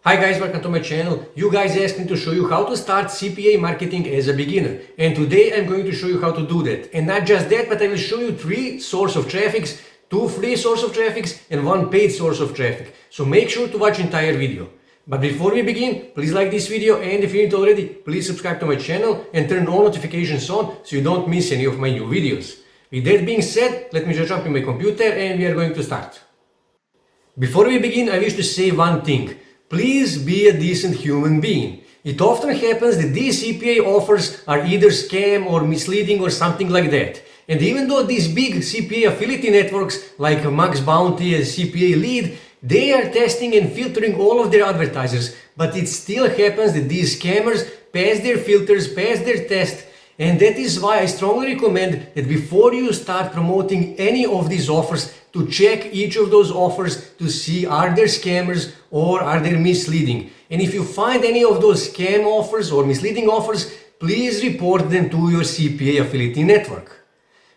Hi guys, welcome to my channel. You guys asked me to show you how to start CPA marketing as a beginner. And today I'm going to show you how to do that. And not just that, but I will show you 3 sources of traffics, 2 free sources of traffics and 1 paid source of traffic. So make sure to watch entire video. But before we begin, please like this video, and if you didn't already, please subscribe to my channel and turn all notifications on so you don't miss any of my new videos. With that being said, let me just jump in my computer and we are going to start. Before we begin, I wish to say one thing. Please be a decent human being. It often happens that these CPA offers are either scam or misleading or something like that. And even though these big CPA affiliate networks like Max Bounty and CPA Lead, they are testing and filtering all of their advertisers, but it still happens that these scammers pass their filters, pass their test, and that is why I strongly recommend that before you start promoting any of these offers, to check each of those offers to see are there scammers or are they misleading. And if you find any of those scam offers or misleading offers, please report them to your CPA affiliate network.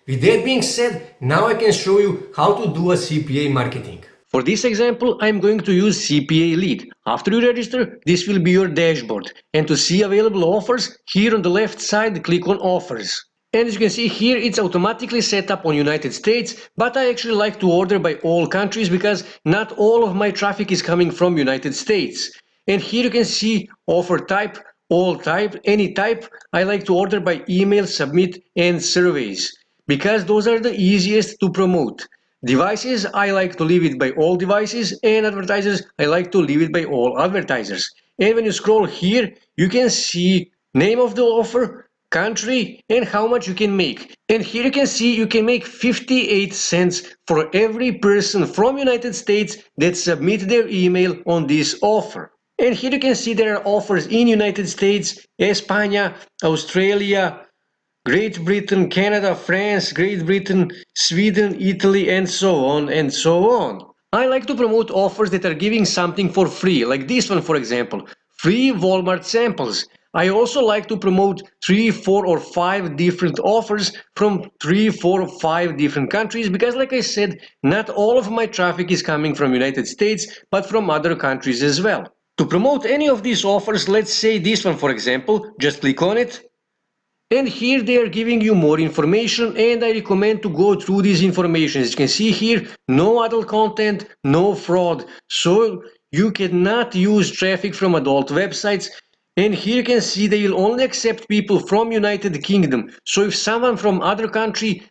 With that being said, now I can show you how to do a CPA marketing. For this example, I'm going to use CPA Lead. After you register, this will be your dashboard. And to see available offers, here on the left side, click on Offers. And as you can see here, it's automatically set up on United States, but I actually like to order by all countries because not all of my traffic is coming from United States. And here you can see offer type, all type, any type. I like to order by email, submit, and surveys because those are the easiest to promote. Devices, I like to leave it by all devices, and advertisers, I like to leave it by all advertisers. And when you scroll here, you can see name of the offer, country, and how much you can make. And here you can see you can make 58 cents for every person from United States that submit their email on this offer. And here you can see there are offers in United States, España, Australia, Great Britain, Canada, France, Great Britain, Sweden, Italy, and so on and so on. I like to promote offers that are giving something for free, like this one for example, free Walmart samples. I also like to promote 3, 4, or 5 different offers from 3, 4, or 5 different countries because like I said, not all of my traffic is coming from United States, but from other countries as well. To promote any of these offers, let's say this one for example, just click on it. And here they are giving you more information, and I recommend to go through this information. As you can see here, no adult content, no fraud. So you cannot use traffic from adult websites. And here you can see they will only accept people from United Kingdom. So if someone from other country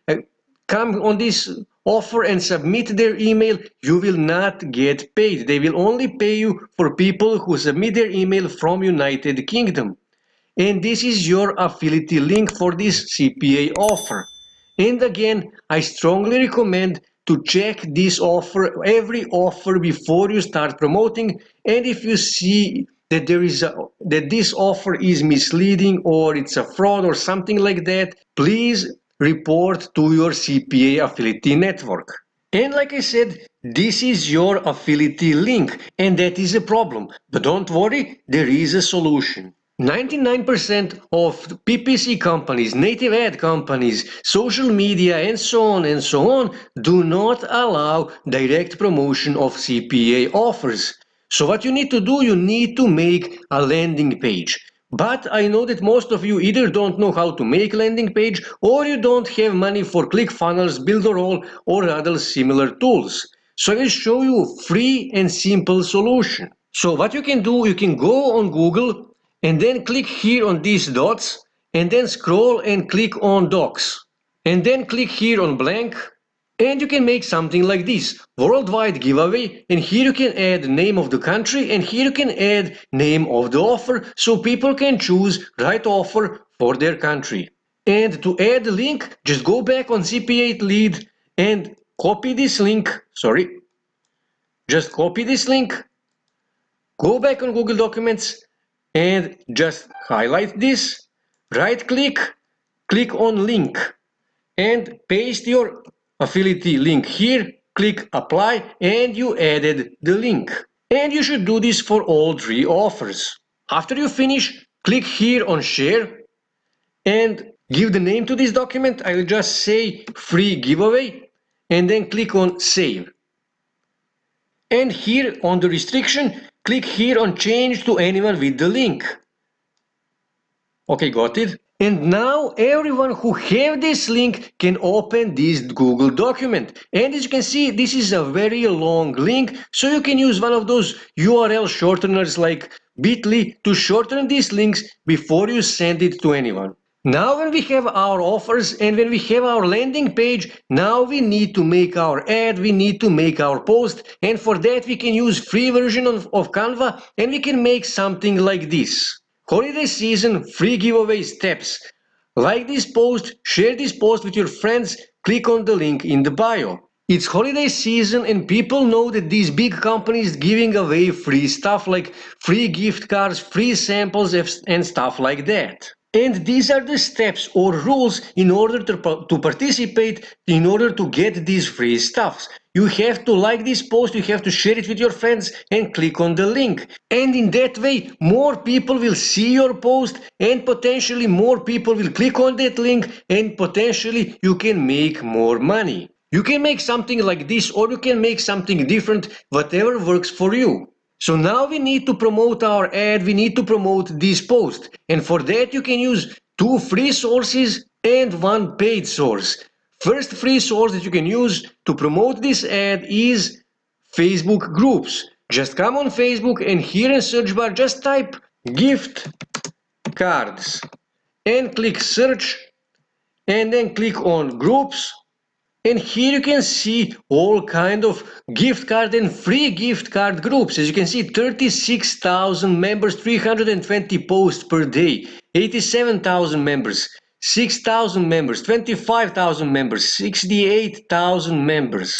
come on this offer and submit their email, you will not get paid. They will only pay you for people who submit their email from United Kingdom. And this is your affiliate link for this CPA offer. And again, I strongly recommend to check this offer, every offer before you start promoting. And if you see that that this offer is misleading or it's a fraud or something like that, please report to your CPA affiliate network. And like I said, this is your affiliate link, and that is a problem. But don't worry, there is a solution. 99% of PPC companies, native ad companies, social media, and so on, do not allow direct promotion of CPA offers. So what you need to do, you need to make a landing page. But I know that most of you either don't know how to make landing page or you don't have money for ClickFunnels, Builderall, or other similar tools. So I will show you a free and simple solution. So what you can do, you can go on Google and then click here on these dots and then scroll and click on Docs. And then click here on blank and you can make something like this, worldwide giveaway, and here you can add the name of the country and here you can add name of the offer so people can choose right offer for their country. And to add the link, just go back on CPA Lead and copy this link, just copy this link, go back on Google Documents and just highlight this, right click, click on link and paste your affiliate link here, click apply and you added the link. And you should do this for all 3 offers. After you finish, click here on share and give the name to this document. I will just say free giveaway and then click on save. And here on the restriction, Click here on change to anyone with the link. Okay, got it? And now everyone who have this link can open this Google document. And as you can see, this is a very long link, so you can use one of those URL shorteners like bit.ly to shorten these links before you send it to anyone. Now when we have our offers and when we have our landing page, now we need to make our ad, we need to make our post, and for that we can use free version of Canva and we can make something like this. Holiday season free giveaway steps. Like this post, share this post with your friends, click on the link in the bio. It's holiday season and people know that these big companies giving away free stuff like free gift cards, free samples and stuff like that. And these are the steps or rules in order to participate, in order to get these free stuffs. You have to like this post, you have to share it with your friends and click on the link. And in that way, more people will see your post and potentially more people will click on that link and potentially you can make more money. You can make something like this or you can make something different, whatever works for you. So now we need to promote our ad, we need to promote this post. And for that you can use 2 free sources and 1 paid source. First free source that you can use to promote this ad is Facebook groups. Just come on Facebook and here in search bar just type gift cards and click search and then click on groups. And here you can see all kind of gift card and free gift card groups. As you can see, 36,000 members, 320 posts per day, 87,000 members, 6,000 members, 25,000 members, 68,000 members.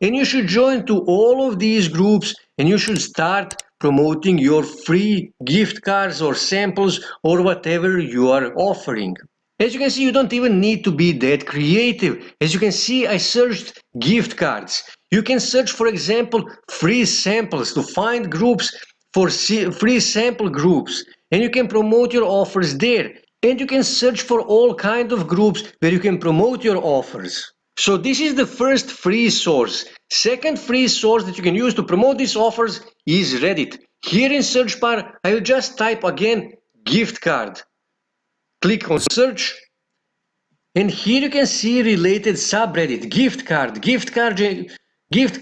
And you should join to all of these groups and you should start promoting your free gift cards or samples or whatever you are offering. As you can see, you don't even need to be that creative. As you can see, I searched gift cards. You can search, for example, free samples to find groups for free sample groups. And you can promote your offers there. And you can search for all kinds of groups where you can promote your offers. So this is the first free source. Second free source that you can use to promote these offers is Reddit. Here in search bar, I will just type again gift card. Click on search and here you can see related subreddit, gift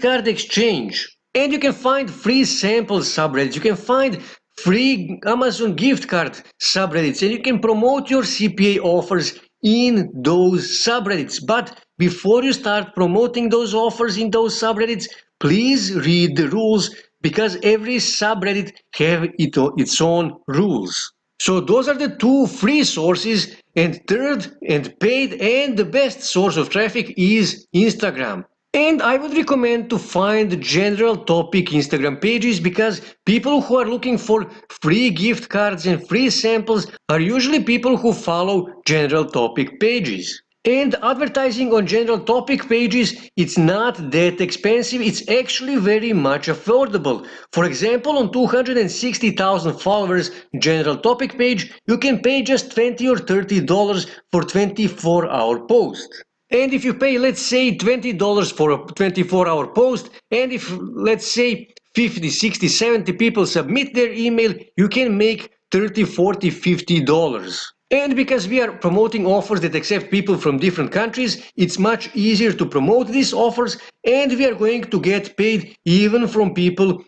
card exchange. And you can find free sample subreddits, you can find free Amazon gift card subreddits and you can promote your CPA offers in those subreddits. But before you start promoting those offers in those subreddits, please read the rules because every subreddit have its own rules. So those are the 2 free sources, and third and paid and the best source of traffic is Instagram. And I would recommend to find general topic Instagram pages because people who are looking for free gift cards and free samples are usually people who follow general topic pages. And advertising on general topic pages, it's not that expensive, it's actually very much affordable. For example, on 260,000 followers general topic page, you can pay just $20 or $30 for 24-hour post. And if you pay, let's say, $20 for a 24-hour post, and if, let's say, 50, 60, 70 people submit their email, you can make $30, $40, $50. And because we are promoting offers that accept people from different countries, it's much easier to promote these offers and we are going to get paid even for people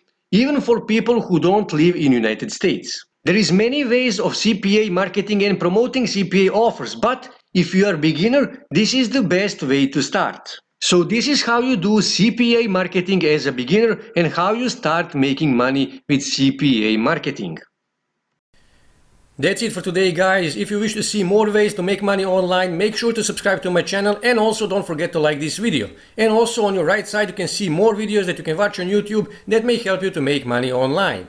who don't live in United States. There is many ways of CPA marketing and promoting CPA offers, but if you are a beginner, this is the best way to start. So this is how you do CPA marketing as a beginner and how you start making money with CPA marketing. That's it for today, guys. If you wish to see more ways to make money online, make sure to subscribe to my channel and also don't forget to like this video. And also on your right side you can see more videos that you can watch on YouTube that may help you to make money online.